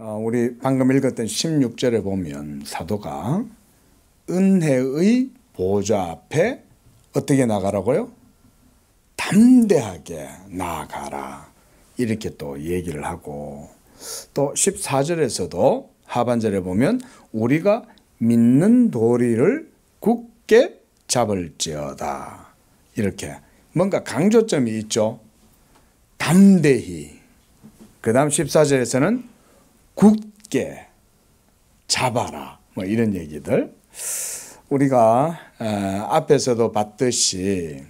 우리 방금 읽었던 16절에 보면 사도가 은혜의 보좌 앞에 어떻게 나가라고요? 담대하게 나아가라. 이렇게 또 얘기를 하고, 또 14절에서도 하반절에 보면 우리가 믿는 도리를 굳게 잡을지어다. 이렇게 뭔가 강조점이 있죠. 담대히. 그 다음 14절에서는 굳게 잡아라. 뭐 이런 얘기들. 우리가 앞에서도 봤듯이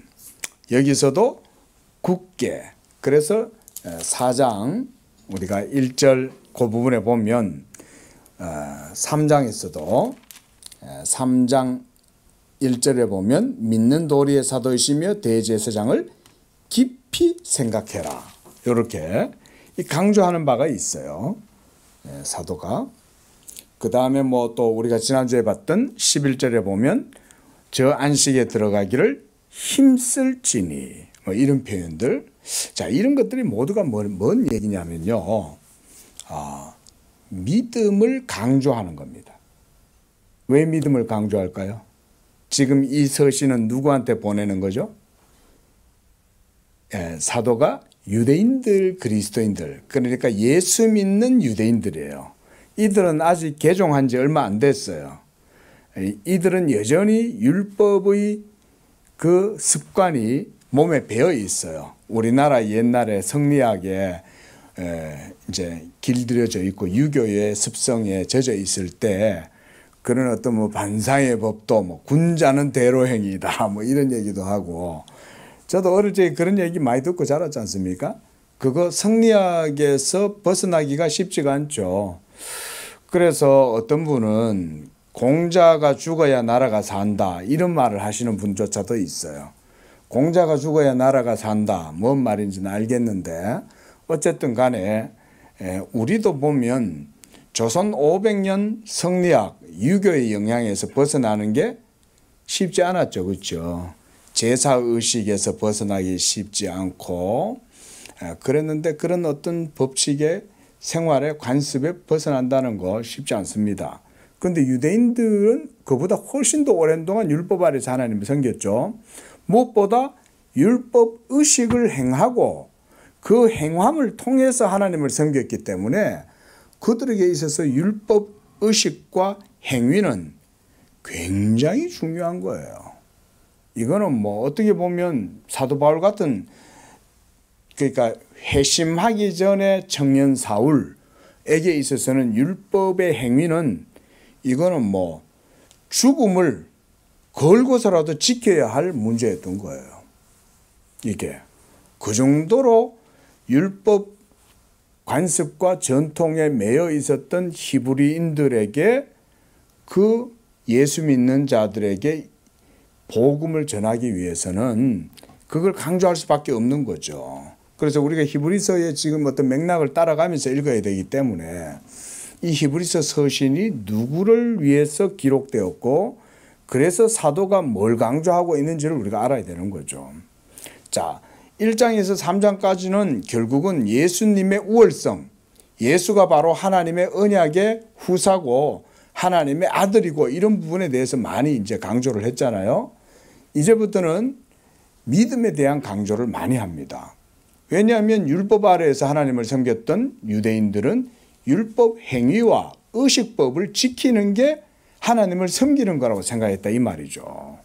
여기서도 굳게. 그래서 4장 우리가 1절 그 부분에 보면 3장에서도 3장 1절에 보면 믿는 도리의 사도이시며 대제사장을 깊이 생각해라. 이렇게 강조하는 바가 있어요. 사도가. 그 다음에 뭐 또 우리가 지난주에 봤던 11절에 보면 저 안식에 들어가기를 힘쓸지니 뭐 이런 표현들. 자, 이런 것들이 모두가 뭔 얘기냐면요. 믿음을 강조하는 겁니다. 왜 믿음을 강조할까요? 지금 이 서신은 누구한테 보내는 거죠? 사도가 유대인들, 그리스도인들, 그러니까 예수 믿는 유대인들이에요. 이들은 아직 개종한 지 얼마 안 됐어요. 이들은 여전히 율법의 그 습관이 몸에 배어 있어요. 우리나라 옛날에 성리학에 이제 길들여져 있고 유교의 습성에 젖어 있을 때 그런 어떤 뭐 반상의 법도 뭐 군자는 대로행이다 뭐 이런 얘기도 하고, 저도 어릴 때 그런 얘기 많이 듣고 자랐지 않습니까? 그거 성리학에서 벗어나기가 쉽지가 않죠. 그래서 어떤 분은 공자가 죽어야 나라가 산다 이런 말을 하시는 분조차도 있어요. 공자가 죽어야 나라가 산다 뭔 말인지는 알겠는데 어쨌든 간에 우리도 보면 조선 500년 성리학 유교의 영향에서 벗어나는 게 쉽지 않았죠. 그렇죠? 제사의식에서 벗어나기 쉽지 않고 그랬는데 그런 어떤 법칙의 생활의 관습에 벗어난다는 거 쉽지 않습니다. 그런데 유대인들은 그보다 훨씬 더 오랜 동안 율법 아래서 하나님을 섬겼죠. 무엇보다 율법 의식을 행하고 그 행함을 통해서 하나님을 섬겼기 때문에 그들에게 있어서 율법 의식과 행위는 굉장히 중요한 거예요. 이거는 뭐 어떻게 보면 사도 바울 같은, 그러니까 회심하기 전에 청년 사울에게 있어서는 율법의 행위는 이거는 뭐 죽음을 걸고서라도 지켜야 할 문제였던 거예요. 이게 그 정도로 율법 관습과 전통에 매여 있었던 히브리인들에게 그 예수 믿는 자들에게 복음을 전하기 위해서는 그걸 강조할 수밖에 없는 거죠. 그래서 우리가 히브리서의 지금 어떤 맥락을 따라가면서 읽어야 되기 때문에 이 히브리서 서신이 누구를 위해서 기록되었고 그래서 사도가 뭘 강조하고 있는지를 우리가 알아야 되는 거죠. 자, 1장에서 3장까지는 결국은 예수님의 우월성, 예수가 바로 하나님의 언약의 후사고 하나님의 아들이고 이런 부분에 대해서 많이 이제 강조를 했잖아요. 이제부터는 믿음에 대한 강조를 많이 합니다. 왜냐하면 율법 아래에서 하나님을 섬겼던 유대인들은 율법 행위와 의식법을 지키는 게 하나님을 섬기는 거라고 생각했다 이 말이죠.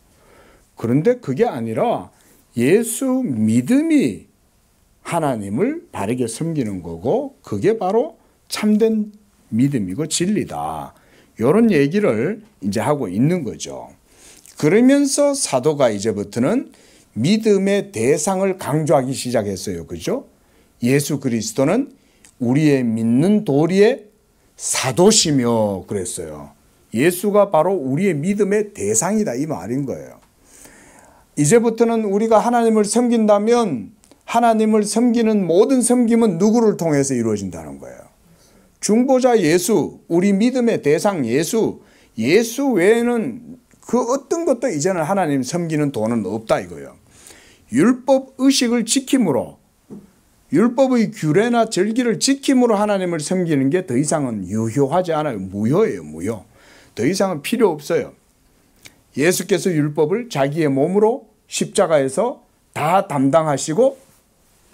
그런데 그게 아니라 예수 믿음이 하나님을 바르게 섬기는 거고 그게 바로 참된 믿음이고 진리다. 이런 얘기를 이제 하고 있는 거죠. 그러면서 사도가 이제부터는 믿음의 대상을 강조하기 시작했어요. 그죠? 예수 그리스도는 우리의 믿는 도리의 사도시며 그랬어요. 예수가 바로 우리의 믿음의 대상이다 이 말인 거예요. 이제부터는 우리가 하나님을 섬긴다면 하나님을 섬기는 모든 섬김은 누구를 통해서 이루어진다는 거예요. 중보자 예수, 우리 믿음의 대상 예수, 예수 외에는 그 어떤 것도 이제는 하나님 섬기는 도는 없다 이거예요. 율법 의식을 지킴으로 율법의 규례나 절기를 지킴으로 하나님을 섬기는 게 더 이상은 유효하지 않아요. 무효예요. 무효. 더 이상은 필요 없어요. 예수께서 율법을 자기의 몸으로 십자가에서 다 담당하시고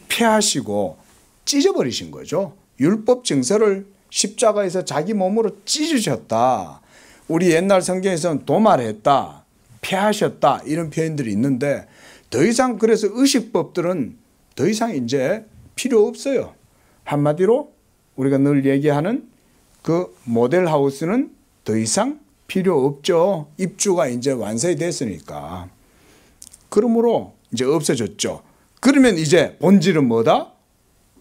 폐하시고 찢어버리신 거죠. 율법 증서를 십자가에서 자기 몸으로 찢으셨다. 우리 옛날 성경에서는 도말했다, 폐하셨다 이런 표현들이 있는데 더 이상 그래서 의식법들은 더 이상 이제 필요 없어요. 한마디로 우리가 늘 얘기하는 그 모델하우스는 더 이상 필요 없죠. 입주가 이제 완성이 됐으니까. 그러므로 이제 없어졌죠. 그러면 이제 본질은 뭐다?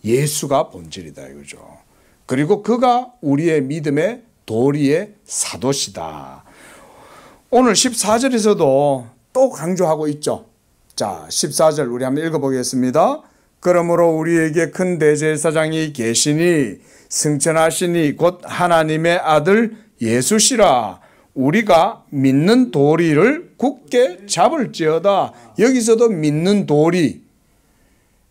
예수가 본질이다 이거죠. 그리고 그가 우리의 믿음의 도리의 사도시다. 오늘 14절에서도 또 강조하고 있죠. 자, 14절 우리 한번 읽어보겠습니다. 그러므로 우리에게 큰 대제사장이 계시니 승천하시니 곧 하나님의 아들 예수시라. 우리가 믿는 도리를 굳게 잡을지어다. 여기서도 믿는 도리.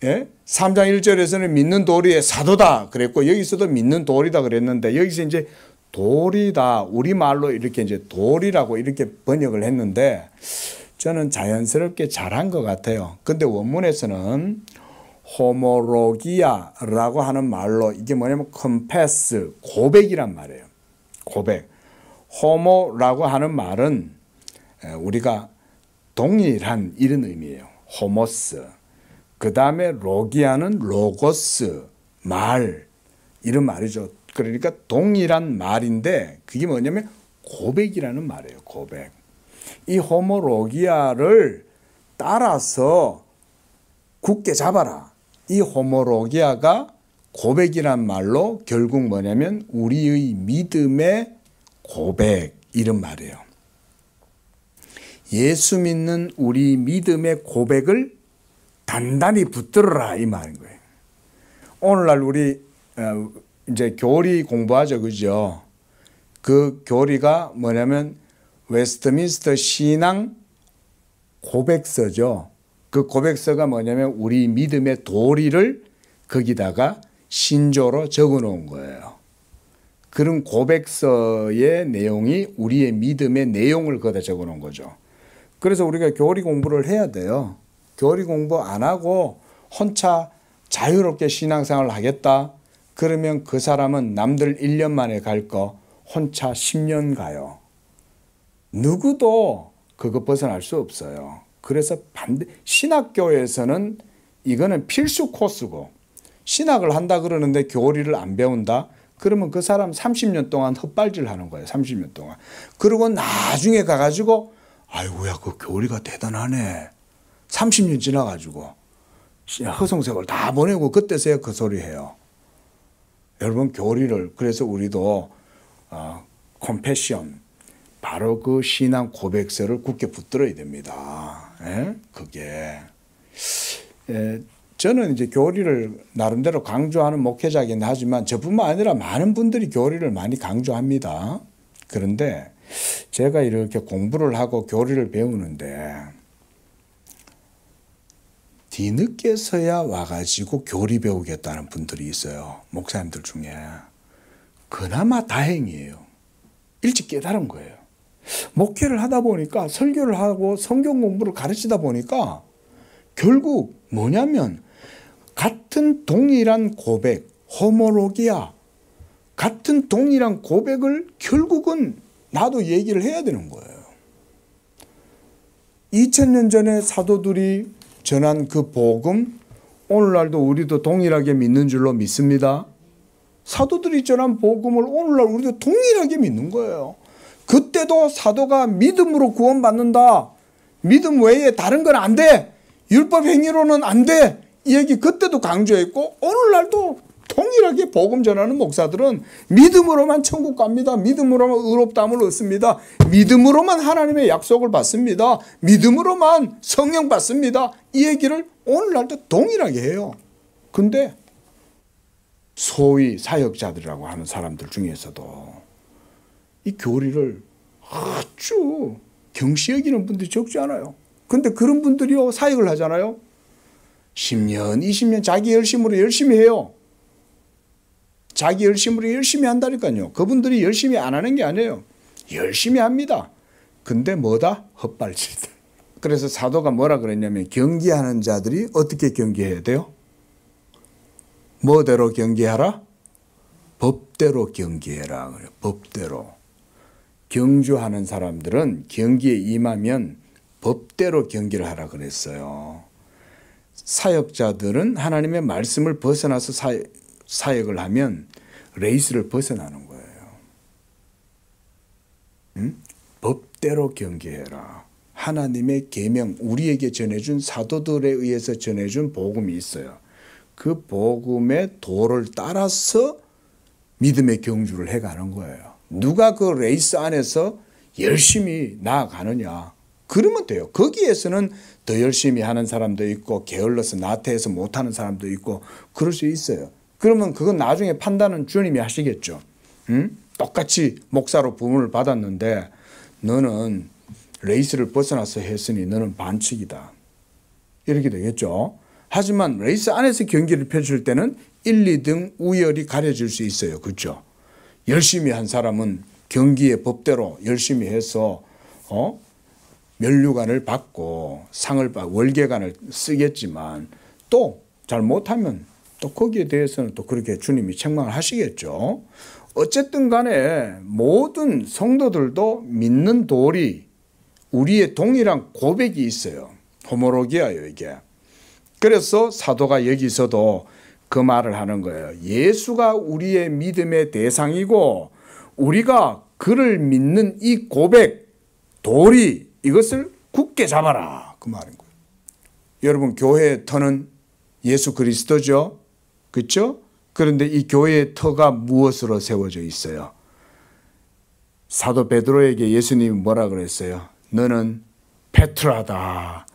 예? 3장 1절에서는 믿는 도리의 사도다 그랬고 여기서도 믿는 도리다 그랬는데 여기서 이제 도리다 우리말로 이렇게 이제 도리라고 이렇게 번역을 했는데 저는 자연스럽게 잘한 것 같아요. 근데 원문에서는 호모로기아라고 하는 말로 이게 뭐냐면 confess 고백이란 말이에요. 고백. 호모라고 하는 말은 우리가 동일한 이런 의미예요. 호모스. 그 다음에 로기아는 로고스, 말 이런 말이죠. 그러니까 동일한 말인데 그게 뭐냐면 고백이라는 말이에요. 고백. 이 호모로기아를 따라서 굳게 잡아라. 이 호모로기아가 고백이란 말로 결국 뭐냐면 우리의 믿음의 고백 이런 말이에요. 예수 믿는 우리 믿음의 고백을 단단히 붙들어라 이 말인 거예요. 오늘날 우리 이제 교리 공부하죠, 그죠? 그 교리가 뭐냐면 웨스트민스터 신앙 고백서죠. 그 고백서가 뭐냐면 우리 믿음의 도리를 거기다가 신조로 적어 놓은 거예요. 그런 고백서의 내용이 우리의 믿음의 내용을 거기다 적어 놓은 거죠. 그래서 우리가 교리 공부를 해야 돼요. 교리 공부 안 하고 혼자 자유롭게 신앙생활을 하겠다. 그러면 그 사람은 남들 1년 만에 갈 거 혼자 10년 가요. 누구도 그거 벗어날 수 없어요. 그래서 신학교에서는 이거는 필수 코스고 신학을 한다 그러는데 교리를 안 배운다? 그러면 그 사람 30년 동안 헛발질 하는 거예요. 30년 동안. 그리고 나중에 가가지고 아이고야 그 교리가 대단하네. 30년 지나가지고 허송세월 다 보내고 그때서야 그 소리 해요. 여러분 교리를 그래서 우리도 컴패션 바로 그 신앙 고백서를 굳게 붙들어야 됩니다. 예? 그게 저는 이제 교리를 나름대로 강조하는 목회자이긴 하지만 저뿐만 아니라 많은 분들이 교리를 많이 강조합니다. 그런데 제가 이렇게 공부를 하고 교리를 배우는데 뒤늦게서야 와가지고 교리 배우겠다는 분들이 있어요. 목사님들 중에. 그나마 다행이에요. 일찍 깨달은 거예요. 목회를 하다 보니까 설교를 하고 성경 공부를 가르치다 보니까 결국 뭐냐면 같은 동일한 고백, 호모로기아, 같은 동일한 고백을 결국은 나도 얘기를 해야 되는 거예요. 2000년 전에 사도들이 전한 그 복음, 오늘날도 우리도 동일하게 믿는 줄로 믿습니다. 사도들이 전한 복음을 오늘날 우리도 동일하게 믿는 거예요. 그때도 사도가 믿음으로 구원받는다. 믿음 외에 다른 건 안 돼. 율법 행위로는 안 돼. 이 얘기 그때도 강조했고 오늘날도 동일하게 복음 전하는 목사들은 믿음으로만 천국 갑니다. 믿음으로만 의롭다함을 얻습니다. 믿음으로만 하나님의 약속을 받습니다. 믿음으로만 성령 받습니다. 이 얘기를 오늘날도 동일하게 해요. 근데 소위 사역자들이라고 하는 사람들 중에서도 이 교리를 아주 경시 여기는 분들이 적지 않아요. 근데 그런 분들이요 사역을 하잖아요. 10년, 20년 자기 열심으로 열심히 해요. 자기 열심으로 열심히 한다니까요. 그분들이 열심히 안 하는 게 아니에요. 열심히 합니다. 근데 뭐다? 헛발질들. 그래서 사도가 뭐라 그랬냐면 경계하는 자들이 어떻게 경계해야 돼요? 뭐대로 경계하라? 법대로 경계해라. 그래요. 법대로. 경주하는 사람들은 경기에 임하면 법대로 경계를 하라 그랬어요. 사역자들은 하나님의 말씀을 벗어나서 사역을 하면 레이스를 벗어나는 거예요. 응? 법대로 경계해라. 하나님의 계명, 우리에게 전해준 사도들에 의해서 전해준 복음이 있어요. 그 복음의 도를 따라서 믿음의 경주를 해가는 거예요. 누가 그 레이스 안에서 열심히 나아가느냐. 그러면 돼요. 거기에서는 더 열심히 하는 사람도 있고 게을러서 나태해서 못하는 사람도 있고 그럴 수 있어요. 그러면 그건 나중에 판단은 주님이 하시겠죠. 응? 똑같이 목사로 부름을 받았는데 너는 레이스를 벗어나서 했으니 너는 반칙이다. 이렇게 되겠죠. 하지만 레이스 안에서 경기를 펼칠 때는 1, 2등 우열이 가려질 수 있어요. 그렇죠? 열심히 한 사람은 경기의 법대로 열심히 해서 면류관을 받고 상을 받고 월계관을 쓰겠지만 또 잘 못하면 또 거기에 대해서는 또 그렇게 주님이 책망을 하시겠죠. 어쨌든 간에 모든 성도들도 믿는 도리, 우리의 동일한 고백이 있어요. 호모로기아요, 이게. 그래서 사도가 여기서도 그 말을 하는 거예요. 예수가 우리의 믿음의 대상이고 우리가 그를 믿는 이 고백, 도리, 이것을 굳게 잡아라. 그 말인 거예요. 여러분, 교회의 터는 예수 그리스도죠. 그렇죠? 그런데 이 교회의 터가 무엇으로 세워져 있어요? 사도 베드로에게 예수님이 뭐라 그랬어요? 너는 페트라다.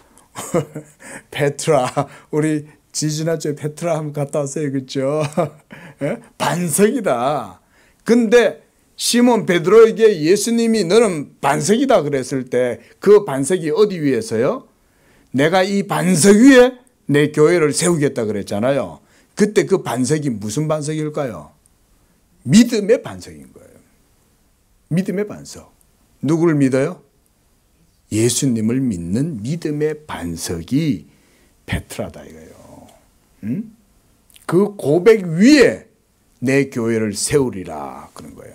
페트라. 우리 지지난주에 페트라 한번 갔다 왔어요. 그렇죠? 반석이다. 근데 시몬 베드로에게 예수님이 너는 반석이다 그랬을 때 그 반석이 어디 위에서요? 내가 이 반석 위에 내 교회를 세우겠다 그랬잖아요. 그때 그 반석이 무슨 반석일까요? 믿음의 반석인 거예요. 믿음의 반석. 누구를 믿어요? 예수님을 믿는 믿음의 반석이 페트라다 이거예요. 응? 그 고백 위에 내 교회를 세우리라 그런 거예요.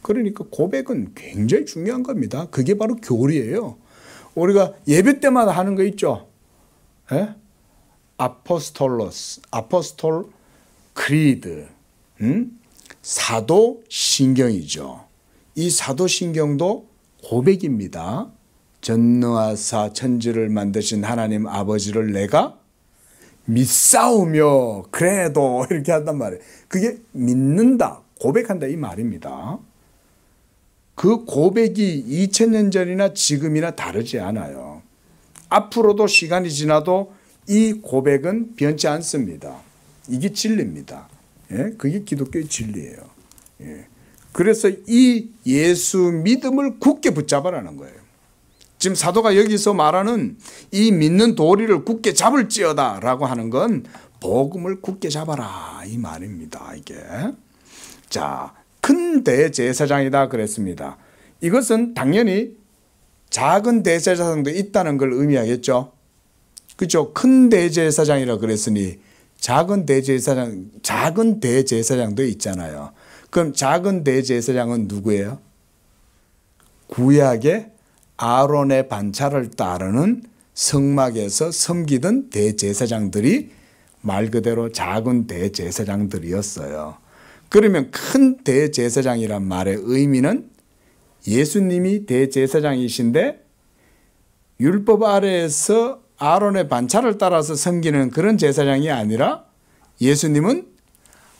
그러니까 고백은 굉장히 중요한 겁니다. 그게 바로 교리예요. 우리가 예배 때마다 하는 거 있죠. 에? 아포스톨로스, 아포스톨 크리드, 사도신경이죠. 이 사도신경도 고백입니다. 전능하사 천지를 만드신 하나님 아버지를 내가 믿사오며 그래도 이렇게 한단 말이에요. 그게 믿는다, 고백한다 이 말입니다. 그 고백이 2000년 전이나 지금이나 다르지 않아요. 앞으로도 시간이 지나도 이 고백은 변치 않습니다. 이게 진리입니다. 예? 그게 기독교의 진리예요. 예. 그래서 이 예수 믿음을 굳게 붙잡아라는 거예요. 지금 사도가 여기서 말하는 이 믿는 도리를 굳게 잡을지어다 라고 하는 건 복음을 굳게 잡아라 이 말입니다. 이게. 자, 큰 대제사장이다 그랬습니다. 이것은 당연히 작은 대제사장도 있다는 걸 의미하겠죠. 그렇죠. 큰 대제사장이라 그랬으니 작은 대제사장도 있잖아요. 그럼 작은 대제사장은 누구예요? 구약의 아론의 반차를 따르는 성막에서 섬기던 대제사장들이 말 그대로 작은 대제사장들이었어요. 그러면 큰 대제사장이란 말의 의미는 예수님이 대제사장이신데 율법 아래에서 아론의 반차를 따라서 섬기는 그런 제사장이 아니라 예수님은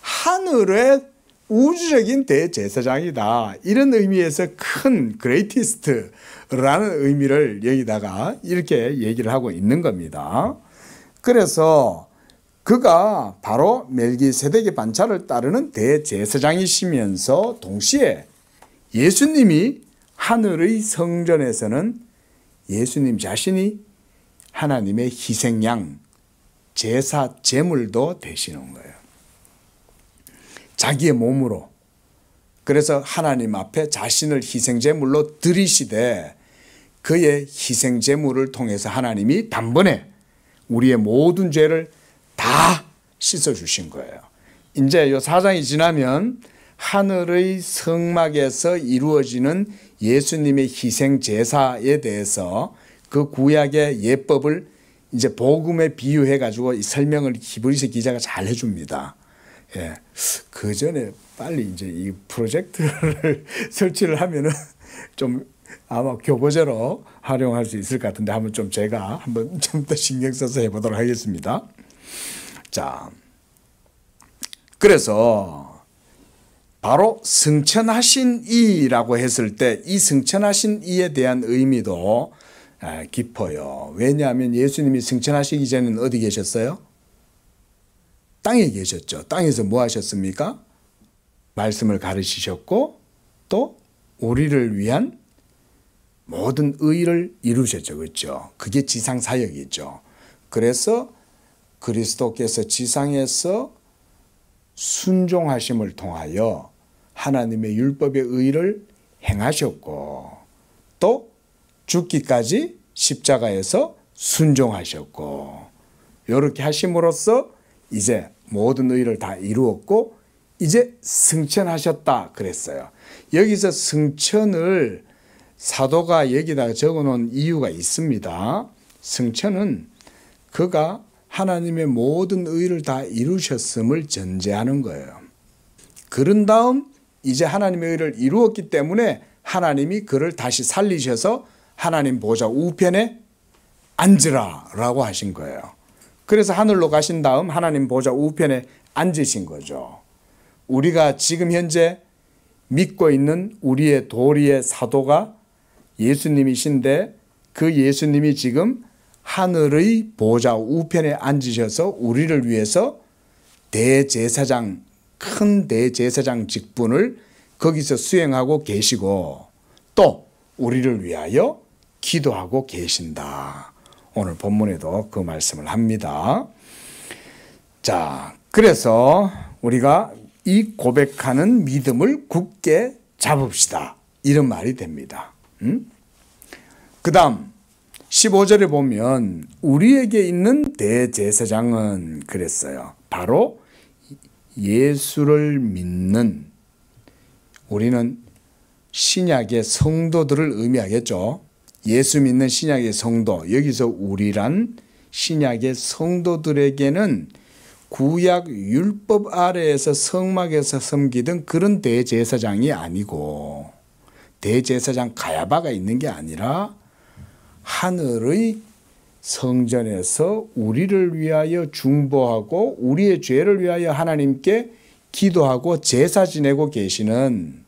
하늘의 우주적인 대제사장이다. 이런 의미에서 큰 그레이티스트라는 의미를 여기다가 이렇게 얘기를 하고 있는 겁니다. 그래서 그가 바로 멜기세덱의 반차를 따르는 대제사장이시면서 동시에 예수님이 하늘의 성전에서는 예수님 자신이 하나님의 희생양, 제사 제물도 되시는 거예요. 자기의 몸으로. 그래서 하나님 앞에 자신을 희생제물로 드리시되 그의 희생제물을 통해서 하나님이 단번에 우리의 모든 죄를 다 씻어주신 거예요. 이제 이 4장이 지나면 하늘의 성막에서 이루어지는 예수님의 희생제사에 대해서 그 구약의 예법을 이제 복음에 비유해 가지고 이 설명을 히브리서 기자가 잘 해줍니다. 예. 그 전에 빨리 이제 이 프로젝트를 설치를 하면은 좀 아마 교보제로 활용할 수 있을 것 같은데 한번 좀 제가 한번 좀 더 신경 써서 해보도록 하겠습니다. 자, 그래서 바로 승천하신 이라고 했을 때 이 승천하신 이에 대한 의미도 깊어요. 왜냐하면 예수님이 승천하시기 전에는 어디 계셨어요? 땅에 계셨죠. 땅에서 뭐 하셨습니까? 말씀을 가르치셨고 또 우리를 위한 모든 의를 이루셨죠. 그렇죠? 그게 지상 사역이죠. 그래서 그리스도께서 지상에서 순종하심을 통하여 하나님의 율법의 의를 행하셨고 또 죽기까지 십자가에서 순종하셨고 이렇게 하심으로써 이제 모든 의를 다 이루었고 이제 승천하셨다 그랬어요. 여기서 승천을 사도가 여기다가 적어놓은 이유가 있습니다. 승천은 그가 하나님의 모든 의를 다 이루셨음을 전제하는 거예요. 그런 다음 이제 하나님의 의를 이루었기 때문에 하나님이 그를 다시 살리셔서 하나님 보좌 우편에 앉으라 라고 하신 거예요. 그래서 하늘로 가신 다음 하나님 보좌 우편에 앉으신 거죠. 우리가 지금 현재 믿고 있는 우리의 도리의 사도가 예수님이신데 그 예수님이 지금 하늘의 보좌 우편에 앉으셔서 우리를 위해서 대제사장, 큰 대제사장 직분을 거기서 수행하고 계시고 또 우리를 위하여 기도하고 계신다. 오늘 본문에도 그 말씀을 합니다. 자, 그래서 우리가 이 고백하는 믿음을 굳게 잡읍시다. 이런 말이 됩니다. 그 다음 15절에 보면 우리에게 있는 대제사장은 그랬어요. 바로 예수를 믿는 우리는 신약의 성도들을 의미하겠죠. 예수 믿는 신약의 성도, 여기서 우리란 신약의 성도들에게는 구약 율법 아래에서 성막에서 섬기던 그런 대제사장이 아니고 대제사장 가야바가 있는 게 아니라 하늘의 성전에서 우리를 위하여 중보하고 우리의 죄를 위하여 하나님께 기도하고 제사 지내고 계시는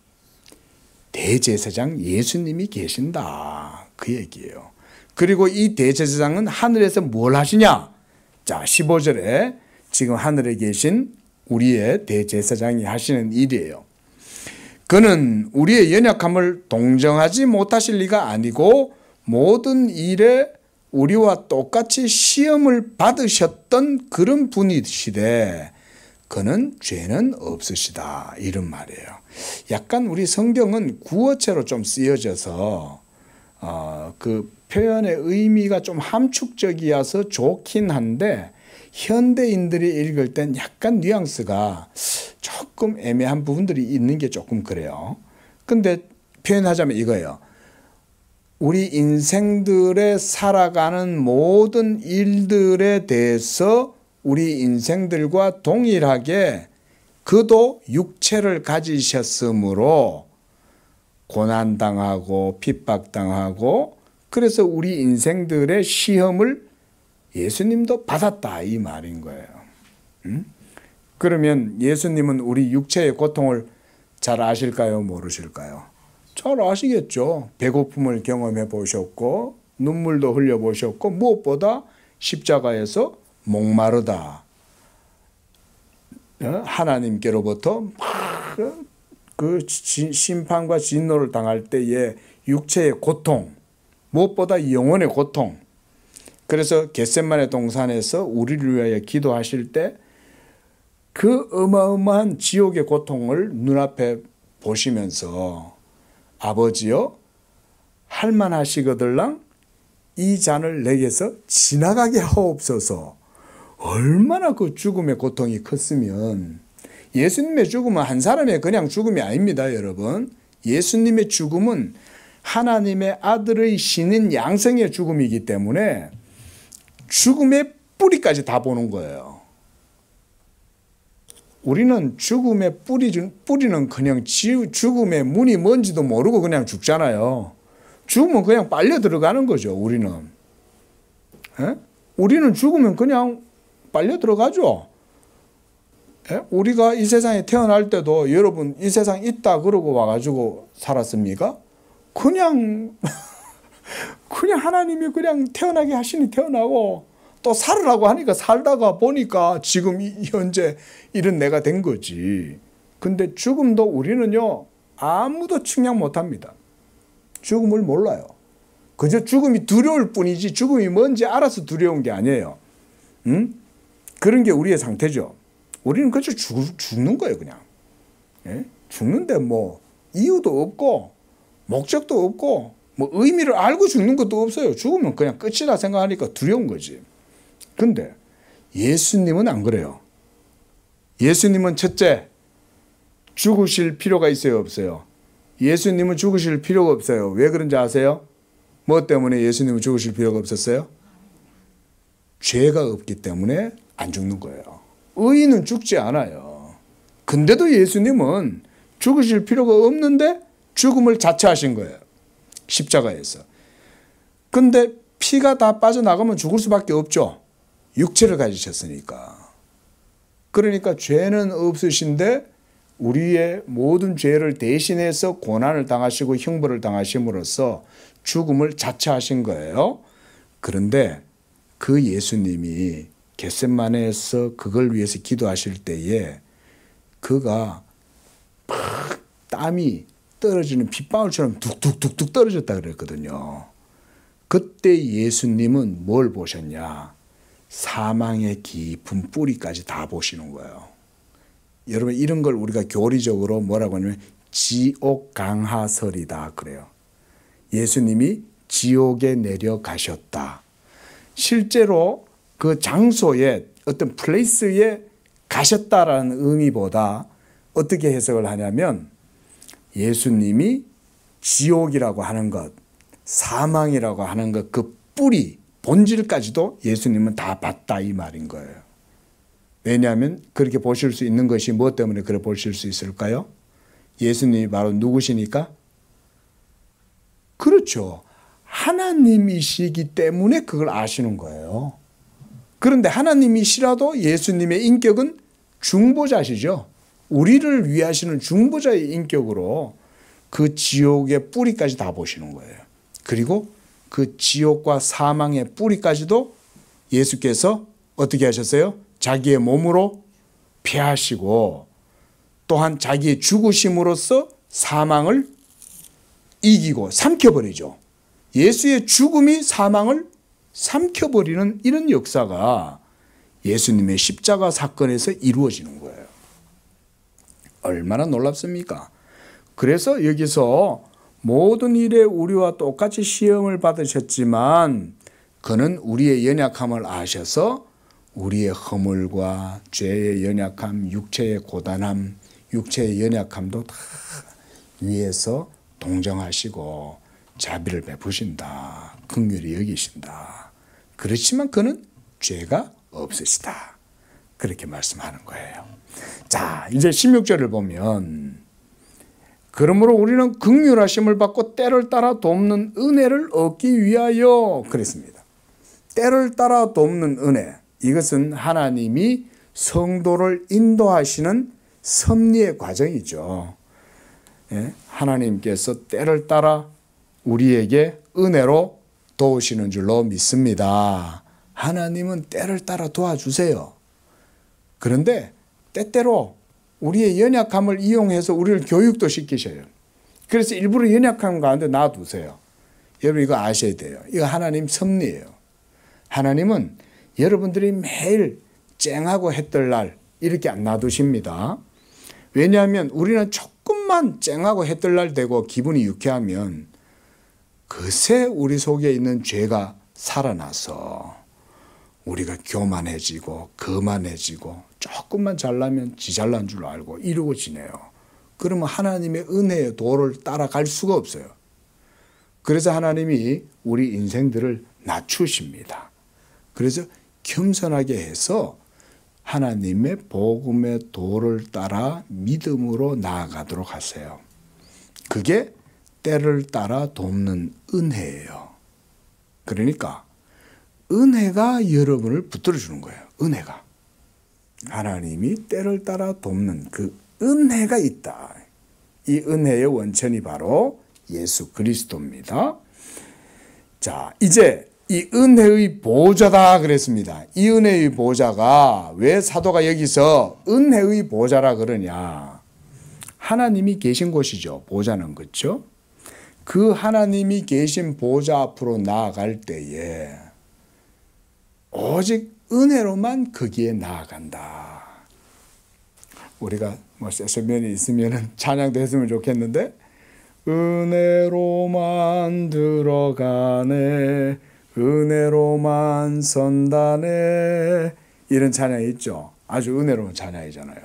대제사장 예수님이 계신다. 그 얘기예요. 그리고 이 대제사장은 하늘에서 뭘 하시냐? 자, 15절에 지금 하늘에 계신 우리의 대제사장이 하시는 일이에요. 그는 우리의 연약함을 동정하지 못하실 리가 아니고 모든 일에 우리와 똑같이 시험을 받으셨던 그런 분이시되 그는 죄는 없으시다. 이런 말이에요. 약간 우리 성경은 구어체로 좀 쓰여져서 그 표현의 의미가 좀 함축적이어서 좋긴 한데 현대인들이 읽을 땐 약간 뉘앙스가 조금 애매한 부분들이 있는 게 조금 그래요. 근데 표현하자면 이거예요. 우리 인생들에 살아가는 모든 일들에 대해서 우리 인생들과 동일하게 그도 육체를 가지셨으므로 고난당하고 핍박당하고 그래서 우리 인생들의 시험을 예수님도 받았다 이 말인 거예요. 그러면 예수님은 우리 육체의 고통을 잘 아실까요? 모르실까요? 잘 아시겠죠. 배고픔을 경험해 보셨고 눈물도 흘려 보셨고 무엇보다 십자가에서 목마르다. 하나님께로부터 그 심판과 진노를 당할 때의 육체의 고통, 무엇보다 영혼의 고통, 그래서 겟세마네 동산에서 우리를 위하여 기도하실 때 그 어마어마한 지옥의 고통을 눈앞에 보시면서 아버지여 할만하시거들랑 이 잔을 내게서 지나가게 하옵소서. 얼마나 그 죽음의 고통이 컸으면. 예수님의 죽음은 한 사람의 그냥 죽음이 아닙니다, 여러분. 예수님의 죽음은 하나님의 아들의 신인 양성의 죽음이기 때문에 죽음의 뿌리까지 다 보는 거예요. 우리는 죽음의 뿌리는 그냥 죽음의 문이 뭔지도 모르고 그냥 죽잖아요. 죽으면 그냥 빨려 들어가는 거죠, 우리는. 에? 우리는 죽으면 그냥 빨려 들어가죠. 에? 우리가 이 세상에 태어날 때도 여러분 이 세상 있다 그러고 와가지고 살았습니까? 그냥 하나님이 그냥 태어나게 하시니 태어나고 또 살으라고 하니까 살다가 보니까 지금 현재 이런 내가 된 거지. 근데 죽음도 우리는요 아무도 측량 못합니다. 죽음을 몰라요. 그저 죽음이 두려울 뿐이지 죽음이 뭔지 알아서 두려운 게 아니에요. 응? 그런 게 우리의 상태죠. 우리는 그저 죽는 거예요, 그냥. 예? 죽는데 뭐 이유도 없고 목적도 없고 뭐 의미를 알고 죽는 것도 없어요. 죽으면 그냥 끝이라 생각하니까 두려운 거지. 근데 예수님은 안 그래요. 예수님은 첫째, 죽으실 필요가 있어요, 없어요? 예수님은 죽으실 필요가 없어요. 왜 그런지 아세요? 뭐 때문에 예수님은 죽으실 필요가 없었어요? 죄가 없기 때문에 안 죽는 거예요. 의인은 죽지 않아요. 근데도 예수님은 죽으실 필요가 없는데 죽음을 자처하신 거예요. 십자가에서. 근데 피가 다 빠져나가면 죽을 수밖에 없죠. 육체를 가지셨으니까. 그러니까 죄는 없으신데 우리의 모든 죄를 대신해서 고난을 당하시고 형벌을 당하심으로써 죽음을 자처하신 거예요. 그런데 그 예수님이 겟세마네에서 그걸 위해서 기도하실 때에 그가 막 땀이 떨어지는 빗방울처럼 뚝뚝뚝뚝 떨어졌다 그랬거든요. 그때 예수님은 뭘 보셨냐? 사망의 깊은 뿌리까지 다 보시는 거예요. 여러분 이런 걸 우리가 교리적으로 뭐라고 하냐면 지옥강하설이다 그래요. 예수님이 지옥에 내려가셨다. 실제로 그 장소에 어떤 플레이스에 가셨다라는 의미보다 어떻게 해석을 하냐면 예수님이 지옥이라고 하는 것, 사망이라고 하는 것, 그 뿌리, 본질까지도 예수님은 다 봤다 이 말인 거예요. 왜냐하면 그렇게 보실 수 있는 것이 무엇 때문에 그렇게 보실 수 있을까요? 예수님이 바로 누구시니까? 그렇죠. 하나님이시기 때문에 그걸 아시는 거예요. 그런데 하나님이시라도 예수님의 인격은 중보자시죠. 우리를 위하시는 중보자의 인격으로 그 지옥의 뿌리까지 다 보시는 거예요. 그리고 그 지옥과 사망의 뿌리까지도 예수께서 어떻게 하셨어요? 자기의 몸으로 피하시고 또한 자기의 죽으심으로써 사망을 이기고 삼켜버리죠. 예수의 죽음이 사망을 삼켜버리는 이런 역사가 예수님의 십자가 사건에서 이루어지는 거예요. 얼마나 놀랍습니까? 그래서 여기서 모든 일에 우리와 똑같이 시험을 받으셨지만 그는 우리의 연약함을 아셔서 우리의 허물과 죄의 연약함, 육체의 고단함, 육체의 연약함도 다 위에서 동정하시고 자비를 베푸신다. 긍휼히 여기신다. 그렇지만 그는 죄가 없으시다. 그렇게 말씀하는 거예요. 자, 이제 16절을 보면 그러므로 우리는 긍휼하심을 받고 때를 따라 돕는 은혜를 얻기 위하여 그랬습니다. 때를 따라 돕는 은혜. 이것은 하나님이 성도를 인도하시는 섭리의 과정이죠. 예? 하나님께서 때를 따라 우리에게 은혜로 도우시는 줄로 믿습니다. 하나님은 때를 따라 도와주세요. 그런데 때때로 우리의 연약함을 이용해서 우리를 교육도 시키셔요. 그래서 일부러 연약함 가운데 놔두세요. 여러분 이거 아셔야 돼요. 이거 하나님 섭리예요. 하나님은 여러분들이 매일 쨍하고 해뜰 날 이렇게 안 놔두십니다. 왜냐하면 우리는 조금만 쨍하고 해뜰 날 되고 기분이 유쾌하면 그새 우리 속에 있는 죄가 살아나서 우리가 교만해지고 거만해지고 조금만 잘나면 지 잘난 줄 알고 이러고 지내요. 그러면 하나님의 은혜의 도를 따라갈 수가 없어요. 그래서 하나님이 우리 인생들을 낮추십니다. 그래서 겸손하게 해서 하나님의 복음의 도를 따라 믿음으로 나아가도록 하세요. 그게 때를 따라 돕는 은혜예요. 그러니까 은혜가 여러분을 붙들어 주는 거예요. 은혜가. 하나님이 때를 따라 돕는 그 은혜가 있다. 이 은혜의 원천이 바로 예수 그리스도입니다. 자, 이제 이 은혜의 보좌다 그랬습니다. 이 은혜의 보좌가 왜 사도가 여기서 은혜의 보좌라 그러냐. 하나님이 계신 곳이죠. 보좌는. 그렇죠? 그 하나님이 계신 보좌 앞으로 나아갈 때에 오직 은혜로만 거기에 나아간다. 우리가 뭐 세션면이 있으면 찬양도 했으면 좋겠는데 은혜로만 들어가네 은혜로만 선다네 이런 찬양이 있죠. 아주 은혜로운 찬양이잖아요.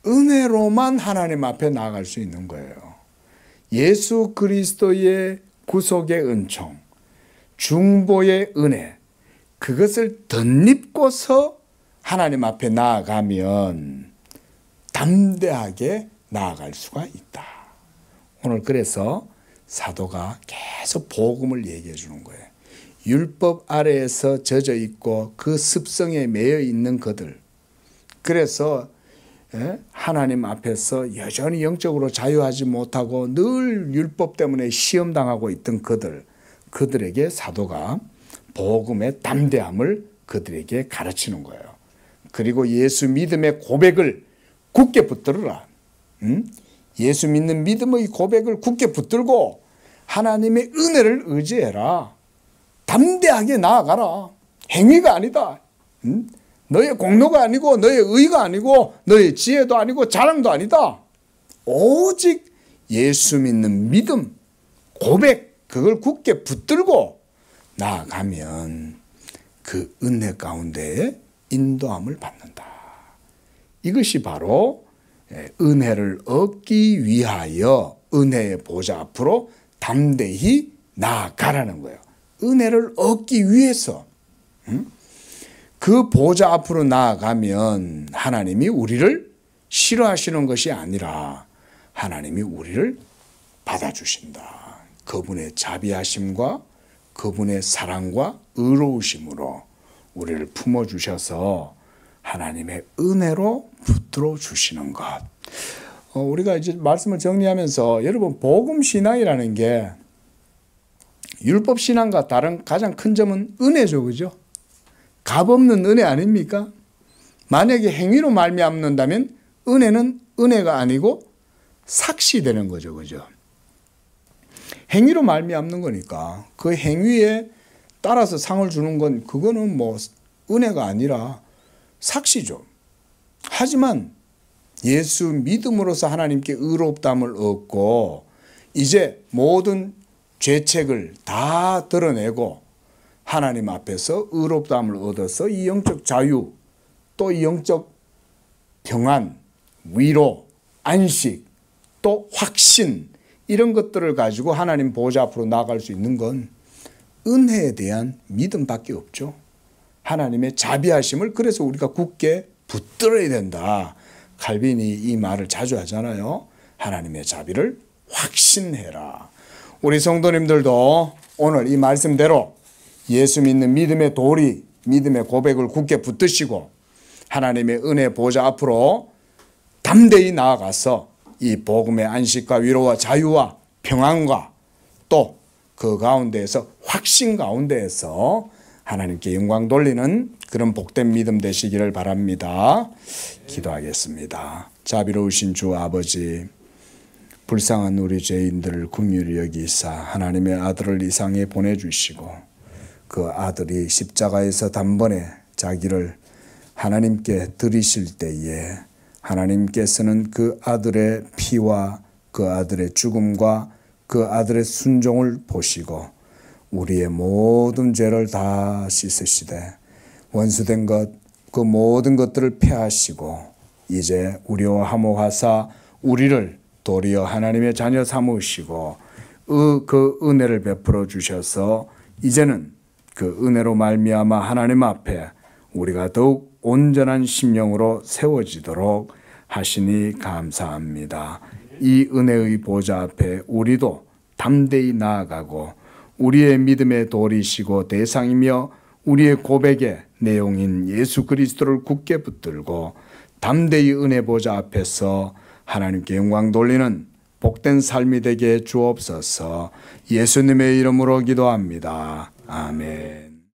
은혜로만 하나님 앞에 나아갈 수 있는 거예요. 예수 그리스도의 구속의 은총, 중보의 은혜, 그것을 덧입고서 하나님 앞에 나아가면 담대하게 나아갈 수가 있다. 오늘 그래서 사도가 계속 복음을 얘기해 주는 거예요. 율법 아래에서 젖어 있고 그 습성에 매여 있는 그들. 그래서 하나님 앞에서 여전히 영적으로 자유하지 못하고 늘 율법 때문에 시험당하고 있던 그들에게 사도가 복음의 담대함을 그들에게 가르치는 거예요. 그리고 예수 믿음의 고백을 굳게 붙들어라. 예수 믿는 믿음의 고백을 굳게 붙들고 하나님의 은혜를 의지해라. 담대하게 나아가라. 행위가 아니다. 너의 공로가 아니고 너의 의가 아니고 너의 지혜도 아니고 자랑도 아니다. 오직 예수 믿는 믿음, 고백 그걸 굳게 붙들고 나아가면 그 은혜 가운데에 인도함을 받는다. 이것이 바로 은혜를 얻기 위하여 은혜의 보좌 앞으로 담대히 나아가라는 거예요. 은혜를 얻기 위해서 그 보좌 앞으로 나아가면 하나님이 우리를 싫어하시는 것이 아니라 하나님이 우리를 받아주신다. 그분의 자비하심과 그분의 사랑과 의로우심으로 우리를 품어주셔서 하나님의 은혜로 붙들어 주시는 것. 우리가 이제 말씀을 정리하면서 여러분 복음신앙이라는 게 율법신앙과 다른 가장 큰 점은 은혜죠. 그죠? 값없는 은혜 아닙니까? 만약에 행위로 말미암는다면 은혜는 은혜가 아니고 삭시되는 거죠. 그죠? 행위로 말미암는 거니까 그 행위에 따라서 상을 주는 건 그거는 뭐 은혜가 아니라 삭시죠. 하지만 예수 믿음으로써 하나님께 의롭다함을 얻고 이제 모든 죄책을 다 드러내고 하나님 앞에서 의롭다함을 얻어서 이 영적 자유 또 이 영적 평안, 위로, 안식 또 확신 이런 것들을 가지고 하나님 보좌 앞으로 나아갈 수 있는 건 은혜에 대한 믿음밖에 없죠. 하나님의 자비하심을 그래서 우리가 굳게 붙들어야 된다. 칼빈이 이 말을 자주 하잖아요. 하나님의 자비를 확신해라. 우리 성도님들도 오늘 이 말씀대로 예수 믿는 믿음의 도리, 믿음의 고백을 굳게 붙드시고 하나님의 은혜 보좌 앞으로 담대히 나아가서 이 복음의 안식과 위로와 자유와 평안과 또 그 가운데에서 확신 가운데에서 하나님께 영광 돌리는 그런 복된 믿음 되시기를 바랍니다. 기도하겠습니다. 자비로우신 주 아버지, 불쌍한 우리 죄인들을 긍휼히 여기사 하나님의 아들을 이 세상에 보내주시고 그 아들이 십자가에서 단번에 자기를 하나님께 드리실 때에 하나님께서는 그 아들의 피와 그 아들의 죽음과 그 아들의 순종을 보시고 우리의 모든 죄를 다 씻으시되 원수된 것 그 모든 것들을 패하시고 이제 우리와 화목하사 우리를 도리어 하나님의 자녀 삼으시고 그 은혜를 베풀어 주셔서 이제는 그 은혜로 말미암아 하나님 앞에 우리가 더욱 온전한 심령으로 세워지도록 하시니 감사합니다. 이 은혜의 보좌 앞에 우리도 담대히 나아가고 우리의 믿음의 도리시고 대상이며 우리의 고백의 내용인 예수 그리스도를 굳게 붙들고 담대히 은혜 보좌 앞에서 하나님께 영광 돌리는 복된 삶이 되게 주옵소서. 예수님의 이름으로 기도합니다. 아멘.